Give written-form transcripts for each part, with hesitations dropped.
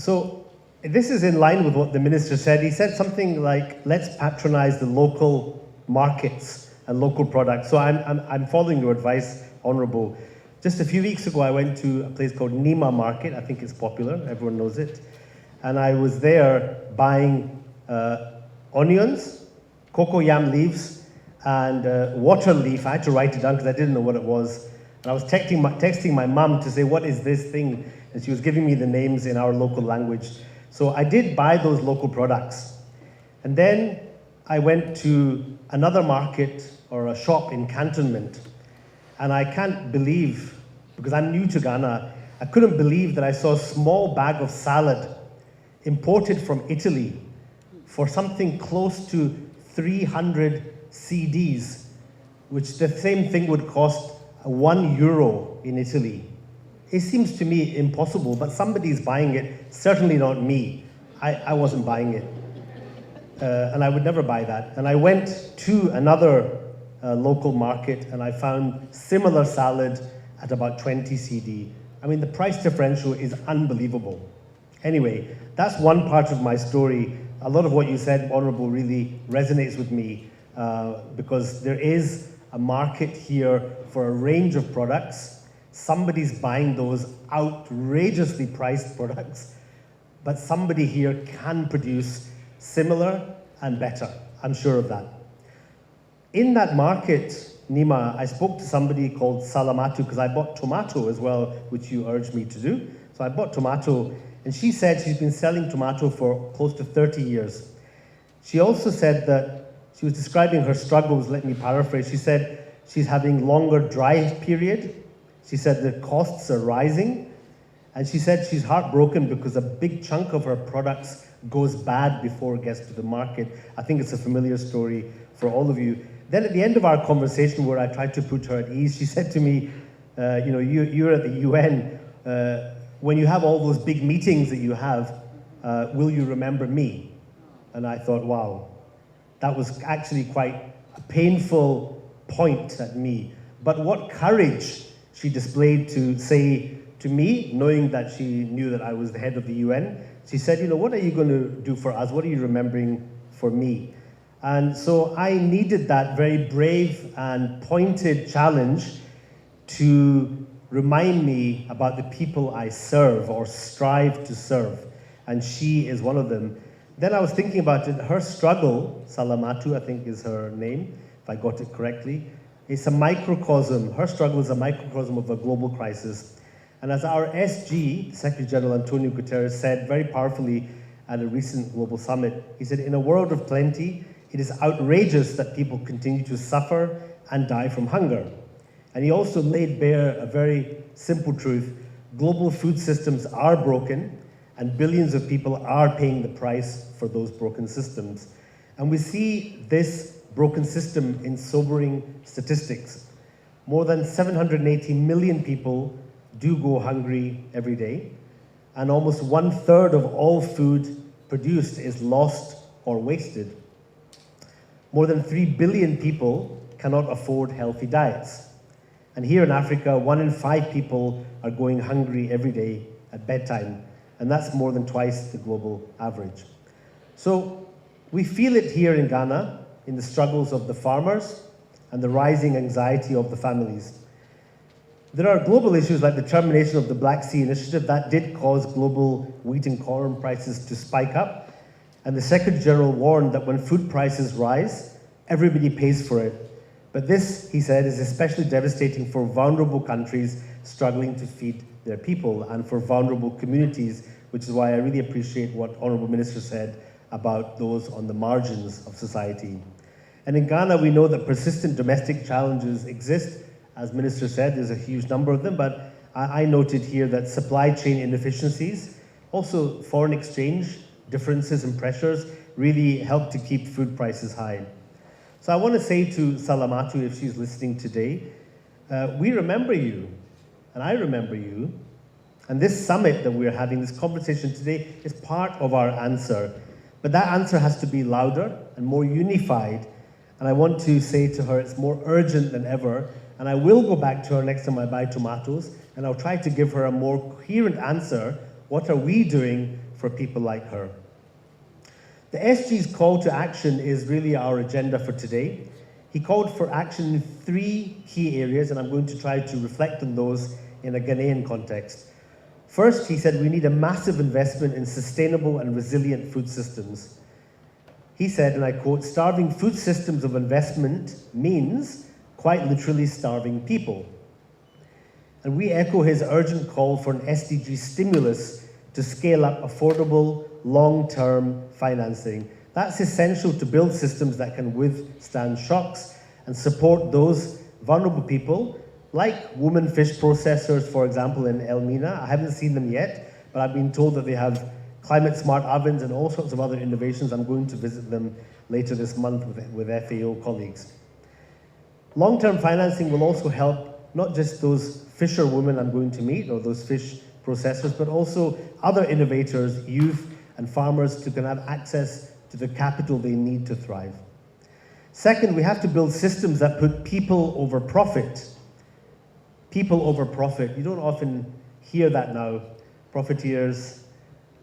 So this is in line with what the minister said. He said something like, let's patronize the local markets and local products. So I'm following your advice, Honourable. Just a few weeks ago, I went to a place called Nima Market. I think it's popular, everyone knows it. And I was there buying onions, cocoa yam leaves, and water leaf. I had to write it down because I didn't know what it was. And I was texting my mum to say, what is this thing? And she was giving me the names in our local language. So I did buy those local products. And then I went to another market or a shop in Cantonment. And I can't believe, because I'm new to Ghana, I couldn't believe that I saw a small bag of salad imported from Italy for something close to 300 CDs, which the same thing would cost €1 in Italy. It seems to me impossible, but somebody's buying it, certainly not me. I wasn't buying it. And I would never buy that. And I went to another local market and I found similar salad at about 20 CD. I mean, the price differential is unbelievable. Anyway, that's one part of my story. A lot of what you said, Honourable, really resonates with me because there is a market here for a range of products. Somebody's buying those outrageously priced products, but somebody here can produce similar and better. I'm sure of that. In that market, Nima, I spoke to somebody called Salamatu because I bought tomato as well, which you urged me to do. So I bought tomato, and she said she's been selling tomato for close to 30 years. She also said that she was describing her struggles, let me paraphrase. She said she's having longer dry period. She said the costs are rising. And she said she's heartbroken because a big chunk of her products goes bad before it gets to the market. I think it's a familiar story for all of you. Then at the end of our conversation where I tried to put her at ease, she said to me, you're at the UN, when you have all those big meetings that you have, will you remember me? And I thought, wow, that was actually quite a painful point at me. But what courage she displayed to say to me, knowing that she knew that I was the head of the UN. She said, what are you going to do for us? What are you remembering for me? And so I needed that very brave and pointed challenge to remind me about the people I serve or strive to serve. And she is one of them. Then I was thinking about it. Her struggle, Salamatu, I think is her name, if I got it correctly, it's a microcosm. Her struggle is a microcosm of a global crisis. And as our SG, Secretary General Antonio Guterres, said very powerfully at a recent global summit, he said, in a world of plenty, it is outrageous that people continue to suffer and die from hunger. And he also laid bare a very simple truth. Global food systems are broken, and billions of people are paying the price for those broken systems. And we see this broken system in sobering statistics. More than 780 million people do go hungry every day, and almost 1/3 of all food produced is lost or wasted. More than 3 billion people cannot afford healthy diets. And here in Africa, 1 in 5 people are going hungry every day at bedtime, and that's more than twice the global average. So we feel it here in Ghana in the struggles of the farmers and the rising anxiety of the families. There are global issues like the termination of the Black Sea Initiative that did cause global wheat and corn prices to spike up. And the Secretary General warned that when food prices rise, everybody pays for it. But this, he said, is especially devastating for vulnerable countries struggling to feed their people and for vulnerable communities, which is why I really appreciate what Honourable Minister said about those on the margins of society. And in Ghana, we know that persistent domestic challenges exist. As Minister said, there's a huge number of them, but I noted here that supply chain inefficiencies, also foreign exchange differences and pressures really help to keep food prices high. So I want to say to Salamatu, if she's listening today, we remember you, and I remember you, and this summit that we're having, this conversation today, is part of our answer. But that answer has to be louder and more unified, and I want to say to her it's more urgent than ever. And I will go back to her next time I buy tomatoes, and I'll try to give her a more coherent answer. What are we doing for people like her. The SG's call to action is really our agenda for today. He called for action in 3 key areas, and I'm going to try to reflect on those in a Ghanaian context. First, he said we need a massive investment in sustainable and resilient food systems. He said, and I quote, "Starving food systems of investment means quite literally starving people." And we echo his urgent call for an SDG stimulus to scale up affordable, long-term financing. That's essential to build systems that can withstand shocks and support those vulnerable people, like women fish processors, for example, in Elmina. I haven't seen them yet, but I've been told that they have climate-smart ovens and all sorts of other innovations. I'm going to visit them later this month with FAO colleagues. Long-term financing will also help not just those fisher women I'm going to meet, or those fish processors, but also other innovators, youth, and farmers to can have access to the capital they need to thrive. Second, we have to build systems that put people over profit. People over profit. You don't often hear that now. Profiteers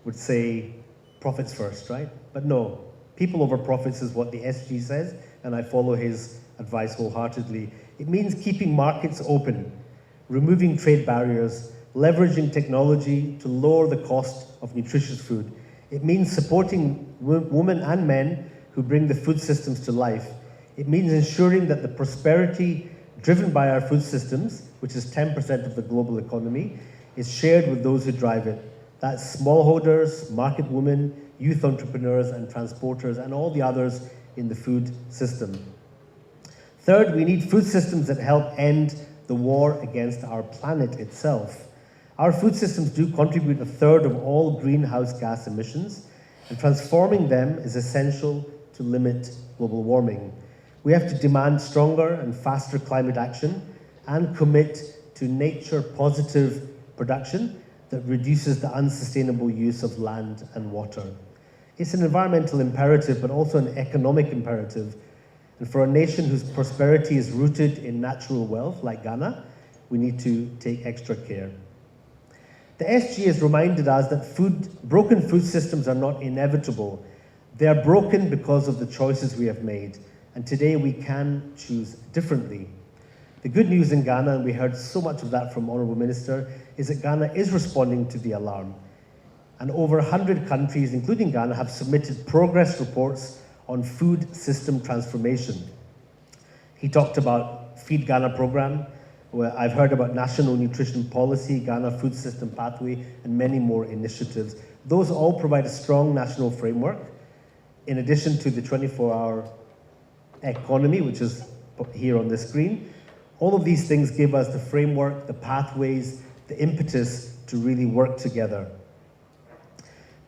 would say profits first, right? But no, people over profits is what the SG says, and I follow his advice wholeheartedly. It means keeping markets open, removing trade barriers, leveraging technology to lower the cost of nutritious food. It means supporting women and men who bring the food systems to life. It means ensuring that the prosperity driven by our food systems, which is 10% of the global economy, is shared with those who drive it. That's smallholders, market women, youth entrepreneurs and transporters, and all the others in the food system. Third, we need food systems that help end the war against our planet itself. Our food systems do contribute 1/3 of all greenhouse gas emissions, and transforming them is essential to limit global warming. We have to demand stronger and faster climate action and commit to nature-positive production that reduces the unsustainable use of land and water. It's an environmental imperative, but also an economic imperative. And for a nation whose prosperity is rooted in natural wealth, like Ghana, we need to take extra care. The SG has reminded us that broken food systems are not inevitable. They are broken because of the choices we have made. And today we can choose differently. The good news in Ghana, and we heard so much of that from Honourable Minister, is that Ghana is responding to the alarm. And over 100 countries, including Ghana, have submitted progress reports on food system transformation. He talked about Feed Ghana program, where I've heard about National Nutrition Policy, Ghana Food System Pathway, and many more initiatives. Those all provide a strong national framework, in addition to the 24-hour economy, which is here on the screen. All of these things give us the framework, the pathways, the impetus to really work together.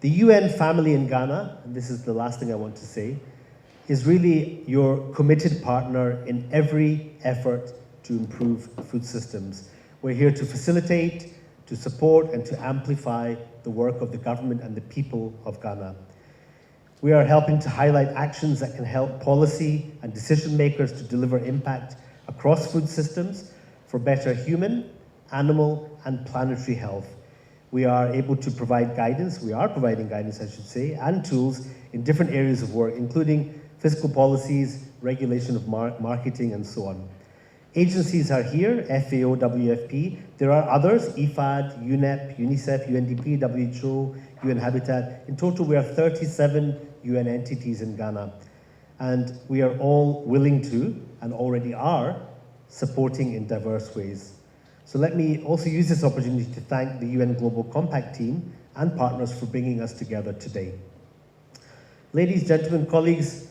The UN family in Ghana, and this is the last thing I want to say, is really your committed partner in every effort to improve food systems. We're here to facilitate, to support, and to amplify the work of the government and the people of Ghana. We are helping to highlight actions that can help policy and decision makers to deliver impact across food systems for better human, animal, and planetary health. We are able to provide guidance, we are providing guidance, I should say, and tools in different areas of work, including fiscal policies, regulation of marketing, and so on. Agencies are here, FAO, WFP. There are others, IFAD, UNEP, UNICEF, UNDP, WHO, UN Habitat. In total, we are 37 UN entities in Ghana. And we are all willing to, and already are, supporting in diverse ways. So let me also use this opportunity to thank the UN Global Compact team and partners for bringing us together today. Ladies, gentlemen, colleagues,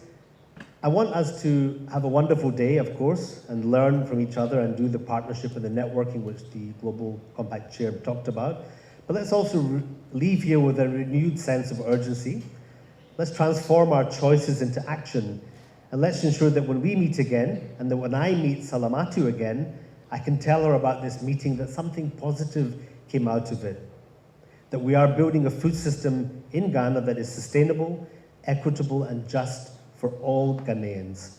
I want us to have a wonderful day, of course, and learn from each other and do the partnership and the networking which the Global Compact Chair talked about. But let's also leave here with a renewed sense of urgency. Let's transform our choices into action. And let's ensure that when we meet again, and that when I meet Salamatu again, I can tell her about this meeting that something positive came out of it. That we are building a food system in Ghana that is sustainable, equitable, and just for all Ghanaians.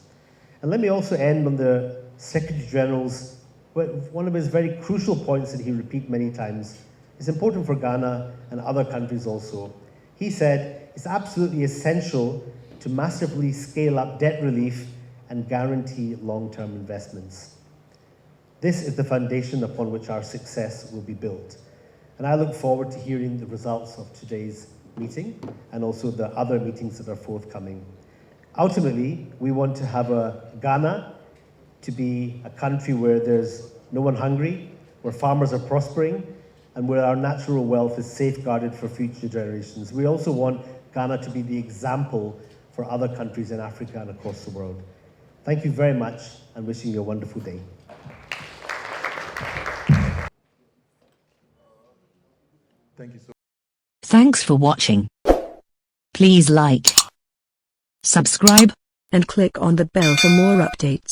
And let me also end on the Secretary General's, one of his very crucial points that he repeats many times. It's important for Ghana and other countries also. He said it's absolutely essential to massively scale up debt relief and guarantee long-term investments. This is the foundation upon which our success will be built. And I look forward to hearing the results of today's meeting and also the other meetings that are forthcoming. Ultimately, we want to have Ghana to be a country where there's no one hungry, where farmers are prospering, and where our natural wealth is safeguarded for future generations. We also want Ghana to be the example for other countries in Africa and across the world. Thank you very much, and wishing you a wonderful day. Thank you so much. Thanks for watching. Please like, subscribe, and click on the bell for more updates.